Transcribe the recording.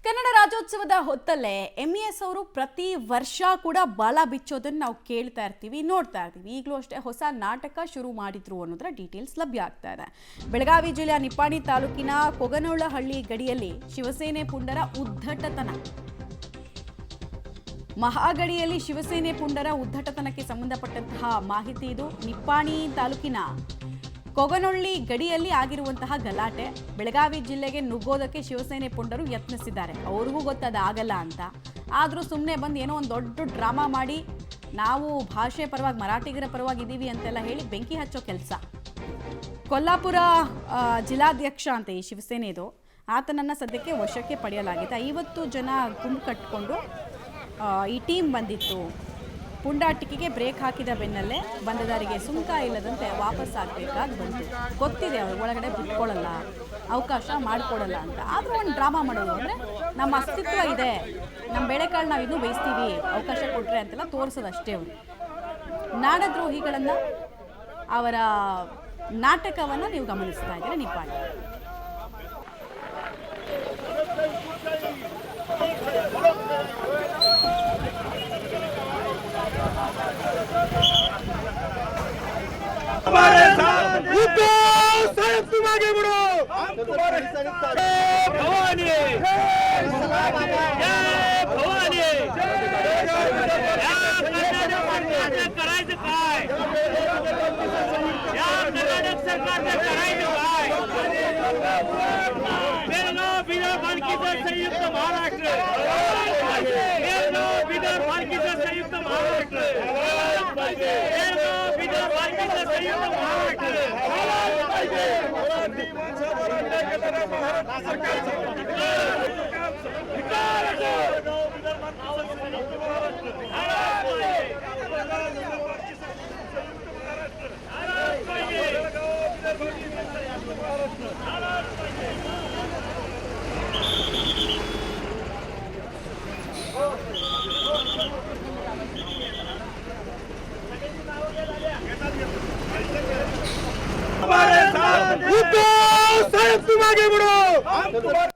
ಕನ್ನಡ ರಾಜ್ಯೋತ್ಸವದ ಹೊತ್ತಲ್ಲೇ ಎಂಇಎಸ್ ಅವರು ಪ್ರತಿ ವರ್ಷ ಕೂಡ ಬಾಲ ಬಿಚ್ಚೋದನ್ನು ನಾವು ಕೇಳ್ತಾ ಇರ್ತೀವಿ, ನೋಡ್ತಾ ಇರ್ತೀವಿ. ಈಗಲೂ ಅಷ್ಟೇ ಹೊಸ ನಾಟಕ ಶುರು ಮಾಡಿದ್ರು ಅನ್ನೋದರ ಡೀಟೇಲ್ಸ್ ಲಭ್ಯ ಆಗ್ತಾ ಇದೆ. ಬೆಳಗಾವಿ ಜಿಲ್ಲೆಯ ನಿಪ್ಪಾಣಿ ತಾಲೂಕಿನ ಕೊಗನೊಳಹಳ್ಳಿ ಗಡಿಯಲ್ಲಿ ಶಿವಸೇನೆ ಪುಂಡರ ಉದ್ದಟತನ. ಮಹಾಗಡಿಯಲ್ಲಿ ಶಿವಸೇನೆ ಪುಂಡರ ಉದ್ದಟತನಕ್ಕೆ ಸಂಬಂಧಪಟ್ಟಂತಹ ಮಾಹಿತಿ ಇದು. ನಿಪ್ಪಾಣಿ ತಾಲೂಕಿನ ಕೊಗನೊಳ್ಳಿ ಗಡಿಯಲ್ಲಿ ಆಗಿರುವಂತಹ ಗಲಾಟೆ. ಬೆಳಗಾವಿ ಜಿಲ್ಲೆಗೆ ನುಗ್ಗೋದಕ್ಕೆ ಶಿವಸೇನೆ ಪುಂಡರು ಯತ್ನಿಸಿದ್ದಾರೆ. ಅವ್ರಿಗೂ ಗೊತ್ತದ ಆಗಲ್ಲ ಅಂತ, ಆದರೂ ಸುಮ್ಮನೆ ಬಂದು ಏನೋ ಒಂದು ದೊಡ್ಡ ಡ್ರಾಮಾ ಮಾಡಿ ನಾವು ಭಾಷೆ ಪರವಾಗಿ ಮರಾಠಿಗರ ಪರವಾಗಿ ಇದ್ದೀವಿ ಅಂತೆಲ್ಲ ಹೇಳಿ ಬೆಂಕಿ ಹಚ್ಚೋ ಕೆಲಸ. ಕೊಲ್ಲಾಪುರ ಜಿಲ್ಲಾಧ್ಯಕ್ಷ ಅಂತ ಈ ಶಿವಸೇನೆದು, ಆತನನ್ನು ಸದ್ಯಕ್ಕೆ ವಶಕ್ಕೆ ಪಡೆಯಲಾಗಿದೆ. 50 ಜನ ಗುಂಪು ಕಟ್ಟಿಕೊಂಡು ಈ ಟೀಮ್ ಬಂದಿತ್ತು. ಪುಂಡಾಟಿಕೆಗೆ ಬ್ರೇಕ್ ಹಾಕಿದ ಬೆನ್ನಲ್ಲೇ ಬಂದ ದಾರಿಗೆ ಸುಂಕ ಇಲ್ಲದಂತೆ ವಾಪಸ್ ಆಗಬೇಕಾಗಿ ಬಂತು. ಗೊತ್ತಿದೆ ಅವ್ರ ಒಳಗಡೆ ಬಿಟ್ಕೊಳ್ಳಲ್ಲ, ಅವಕಾಶ ಮಾಡಿಕೊಡಲ್ಲ ಅಂತ. ಆದರೂ ಒಂದು ಡ್ರಾಮಾ ಮಾಡೋದು ಅಂದರೆ ನಮ್ಮ ಅಸ್ತಿತ್ವ ಇದೆ, ನಮ್ಮ ಬೆಳೆಕಾಳು ನಾವು ಇನ್ನೂ ಬೇಯಿಸ್ತೀವಿ, ಅವಕಾಶ ಕೊಟ್ಟರೆ ಅಂತೆಲ್ಲ ತೋರಿಸೋದಷ್ಟೇ. ಅವರು ನಾಡದ್ರೋಹಿಗಳನ್ನು, ಅವರ ನಾಟಕವನ್ನು ನೀವು ಗಮನಿಸ್ತಾ ಇದ್ದೀರಾ ನಿಪ್ಪಾಣಿ. हमारे साथ संयुक्त मांगे बढ़ो, हम तुम्हारे भवानी भवानी करायचं काय, या कर्नाटक सरकारने करायचं काय. बेळगाव बिदर पालखीचं संयुक्त महाराष्ट्र, बेळगाव बिदर पालखीचं संयुक्त महाराष्ट्र, बेळगाव बिदर पालखीचं संयुक्त महाराष्ट्र. हमारे साथ संयुक्त मांगे बढ़ो, हम तुम्हारे